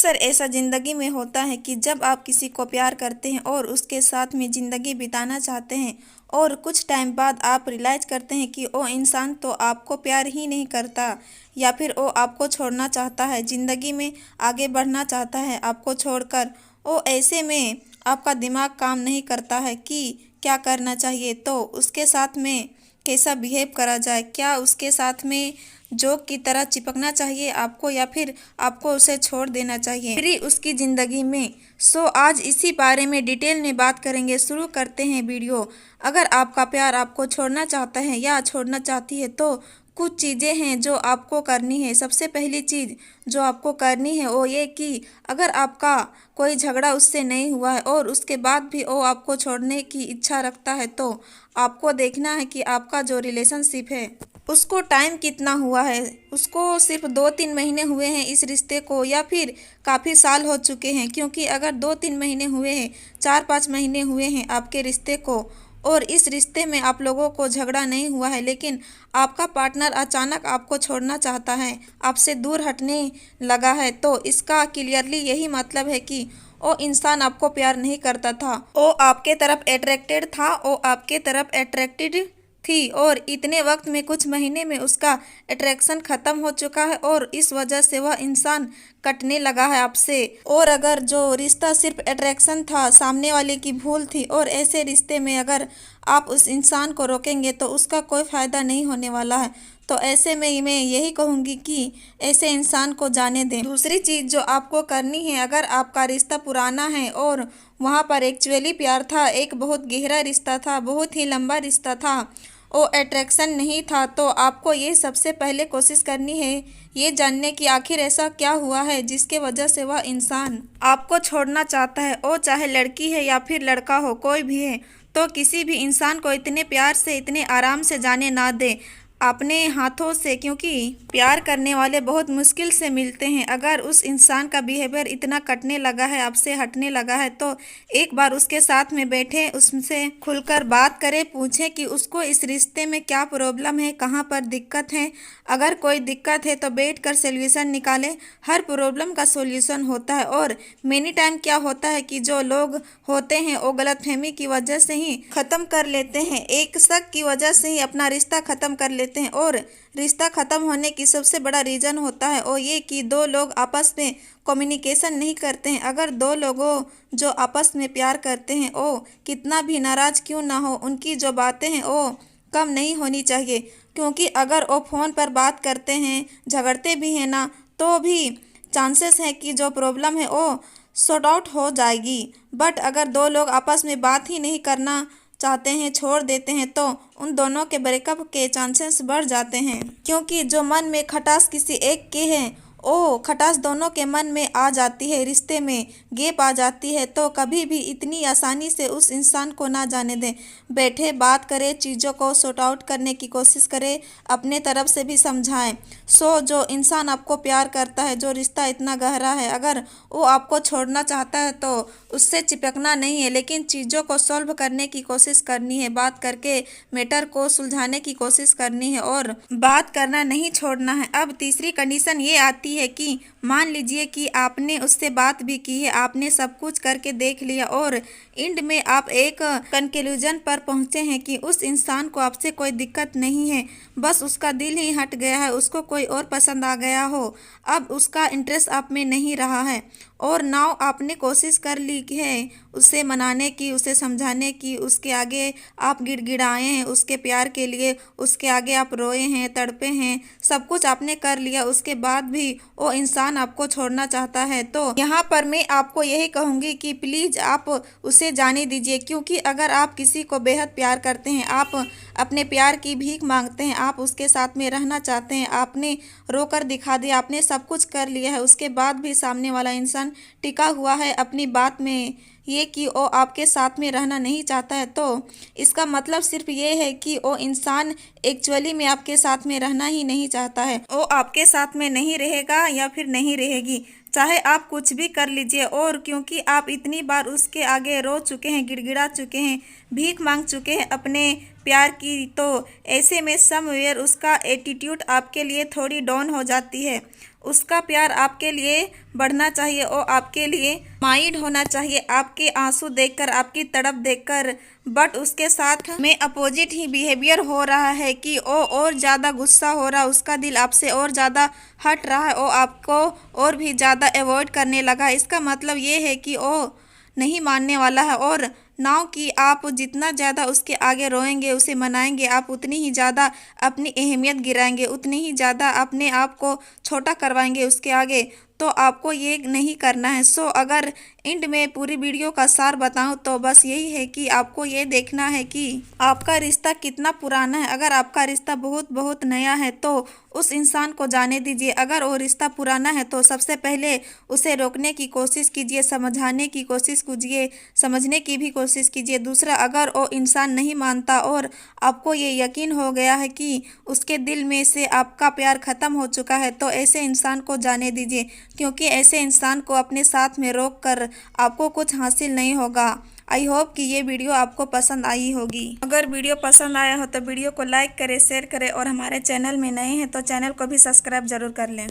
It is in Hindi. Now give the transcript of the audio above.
अक्सर ऐसा ज़िंदगी में होता है कि जब आप किसी को प्यार करते हैं और उसके साथ में ज़िंदगी बिताना चाहते हैं और कुछ टाइम बाद आप रियलाइज़ करते हैं कि वो इंसान तो आपको प्यार ही नहीं करता या फिर वो आपको छोड़ना चाहता है, ज़िंदगी में आगे बढ़ना चाहता है आपको छोड़कर। वो ऐसे में आपका दिमाग काम नहीं करता है कि क्या करना चाहिए, तो उसके साथ में कैसा बिहेव करा जाए, क्या उसके साथ में जोक की तरह चिपकना चाहिए आपको या फिर आपको उसे छोड़ देना चाहिए फ्री उसकी ज़िंदगी में। आज इसी बारे में डिटेल में बात करेंगे। शुरू करते हैं वीडियो। अगर आपका प्यार आपको छोड़ना चाहता है या छोड़ना चाहती है तो कुछ चीज़ें हैं जो आपको करनी है। सबसे पहली चीज़ जो आपको करनी है वो ये कि अगर आपका कोई झगड़ा उससे नहीं हुआ है और उसके बाद भी वो आपको छोड़ने की इच्छा रखता है तो आपको देखना है कि आपका जो रिलेशनशिप है उसको टाइम कितना हुआ है। उसको सिर्फ 2-3 महीने हुए हैं इस रिश्ते को या फिर काफ़ी साल हो चुके हैं, क्योंकि अगर 2-3 महीने हुए हैं, 4-5 महीने हुए हैं आपके रिश्ते को और इस रिश्ते में आप लोगों को झगड़ा नहीं हुआ है, लेकिन आपका पार्टनर अचानक आपको छोड़ना चाहता है, आपसे दूर हटने लगा है, तो इसका क्लियरली यही मतलब है कि वो इंसान आपको प्यार नहीं करता था। वो आपके तरफ अट्रैक्टेड था, वो आपके तरफ अट्रैक्टेड थी और इतने वक्त में कुछ महीने में उसका अट्रैक्शन ख़त्म हो चुका है और इस वजह से वह इंसान कटने लगा है आपसे। और अगर जो रिश्ता सिर्फ अट्रैक्शन था, सामने वाले की भूल थी, और ऐसे रिश्ते में अगर आप उस इंसान को रोकेंगे तो उसका कोई फ़ायदा नहीं होने वाला है। तो ऐसे में मैं यही कहूँगी कि ऐसे इंसान को जाने दें। दूसरी चीज़ जो आपको करनी है, अगर आपका रिश्ता पुराना है और वहाँ पर एक्चुअली प्यार था, एक बहुत गहरा रिश्ता था, बहुत ही लंबा रिश्ता था, वो अट्रैक्शन नहीं था, तो आपको ये सबसे पहले कोशिश करनी है ये जानने की आखिर ऐसा क्या हुआ है जिसके वजह से वह इंसान आपको छोड़ना चाहता है। वो चाहे लड़की है या फिर लड़का हो, कोई भी है, तो किसी भी इंसान को इतने प्यार से इतने आराम से जाने ना दे अपने हाथों से, क्योंकि प्यार करने वाले बहुत मुश्किल से मिलते हैं। अगर उस इंसान का बिहेवियर इतना कटने लगा है, आपसे हटने लगा है, तो एक बार उसके साथ में बैठे, उससे खुलकर बात करें, पूछें कि उसको इस रिश्ते में क्या प्रॉब्लम है, कहाँ पर दिक्कत है। अगर कोई दिक्कत है तो बैठकर सॉल्यूशन निकालें। हर प्रॉब्लम का सॉल्यूशन होता है। और मेनी टाइम क्या होता है कि जो लोग होते हैं वो गलतफहमी की वजह से ही ख़त्म कर लेते हैं, एक शक की वजह से ही अपना रिश्ता ख़त्म कर लेते हैं। और रिश्ता ख़त्म होने की सबसे बड़ा रीज़न होता है वो ये कि दो लोग आपस में कम्युनिकेशन नहीं करते हैं। अगर दो लोगों जो आपस में प्यार करते हैं वो कितना भी नाराज़ क्यों ना हो, उनकी जो बातें हैं वो कम नहीं होनी चाहिए, क्योंकि अगर वो फ़ोन पर बात करते हैं, झगड़ते भी हैं ना, तो भी चांसेस हैं कि जो प्रॉब्लम है वो सॉर्ट आउट हो जाएगी। बट अगर दो लोग आपस में बात ही नहीं करना चाहते हैं, छोड़ देते हैं, तो उन दोनों के ब्रेकअप के चांसेस बढ़ जाते हैं, क्योंकि जो मन में खटास किसी एक के है ओ खटास दोनों के मन में आ जाती है, रिश्ते में गैप आ जाती है। तो कभी भी इतनी आसानी से उस इंसान को ना जाने दें। बैठे बात करें, चीज़ों को सॉर्ट आउट करने की कोशिश करें, अपने तरफ से भी समझाएं। जो इंसान आपको प्यार करता है, जो रिश्ता इतना गहरा है, अगर वो आपको छोड़ना चाहता है तो उससे चिपकना नहीं है, लेकिन चीज़ों को सॉल्व करने की कोशिश करनी है, बात करके मैटर को सुलझाने की कोशिश करनी है और बात करना नहीं छोड़ना है। अब तीसरी कंडीशन ये आती है कि मान लीजिए कि आपने उससे बात भी की है, आपने सब कुछ करके देख लिया और एंड में आप एक कंक्लूजन पर पहुंचे हैं कि उस इंसान को आपसे कोई दिक्कत नहीं है, बस उसका दिल ही हट गया है, उसको कोई और पसंद आ गया हो, अब उसका इंटरेस्ट आप में नहीं रहा है और नाउ आपने कोशिश कर ली है उसे मनाने की, उसे समझाने की, उसके आगे आप गिड़गिड़ाए हैं उसके प्यार के लिए, उसके आगे आप रोए हैं, तड़पे हैं, सब कुछ आपने कर लिया, उसके बाद भी वो इंसान आपको छोड़ना चाहता है। तो यहाँ पर मैं आपको यही कहूँगी कि प्लीज़ आप उसे जाने दीजिए, क्योंकि अगर आप किसी को बेहद प्यार करते हैं, आप अपने प्यार की भीख मांगते हैं, आप उसके साथ में रहना चाहते हैं, आपने रोकर दिखा दिया, आपने सब कुछ कर लिया है, उसके बाद भी सामने वाला इंसान टिका हुआ है अपनी बात में ये कि वो आपके साथ में रहना नहीं चाहता है, तो इसका मतलब सिर्फ ये है कि वो इंसान एक्चुअली में आपके साथ में रहना ही नहीं चाहता है। वो आपके साथ में नहीं रहेगा या फिर नहीं रहेगी, चाहे आप कुछ भी कर लीजिए। और क्योंकि आप इतनी बार उसके आगे रो चुके हैं, गिड़गिड़ा चुके हैं, भीख मांग चुके हैं अपने प्यार की, तो ऐसे में समवेयर उसका एटीट्यूड आपके लिए थोड़ी डाउन हो जाती है। उसका प्यार आपके लिए बढ़ना चाहिए और आपके लिए माइंड होना चाहिए, आपके आंसू देखकर, आपकी तड़प देखकर। बट उसके साथ में अपोजिट ही बिहेवियर हो रहा है कि वो और ज़्यादा गुस्सा हो रहा है, उसका दिल आपसे और ज़्यादा हट रहा है, वो आपको और भी ज़्यादा अवॉइड करने लगा। इसका मतलब ये है कि वो नहीं मानने वाला है। और नाउ कि आप जितना ज़्यादा उसके आगे रोएंगे, उसे मनाएंगे, आप उतनी ही ज़्यादा अपनी अहमियत गिराएंगे, उतनी ही ज़्यादा अपने आप को छोटा करवाएंगे उसके आगे। तो आपको ये नहीं करना है। सो अगर एंड में पूरी वीडियो का सार बताऊं तो बस यही है कि आपको ये देखना है कि आपका रिश्ता कितना पुराना है। अगर आपका रिश्ता बहुत बहुत नया है तो उस इंसान को जाने दीजिए। अगर वो रिश्ता पुराना है तो सबसे पहले उसे रोकने की कोशिश कीजिए, समझाने की कोशिश कीजिए, समझने की भी कोशिश कीजिए। दूसरा, अगर वो इंसान नहीं मानता और आपको ये यकीन हो गया है कि उसके दिल में से आपका प्यार खत्म हो चुका है तो ऐसे इंसान को जाने दीजिए, क्योंकि ऐसे इंसान को अपने साथ में रोक कर आपको कुछ हासिल नहीं होगा। आई होप कि ये वीडियो आपको पसंद आई होगी। अगर वीडियो पसंद आया हो तो वीडियो को लाइक करें, शेयर करें और हमारे चैनल में नए हैं तो चैनल को भी सब्सक्राइब जरूर कर लें।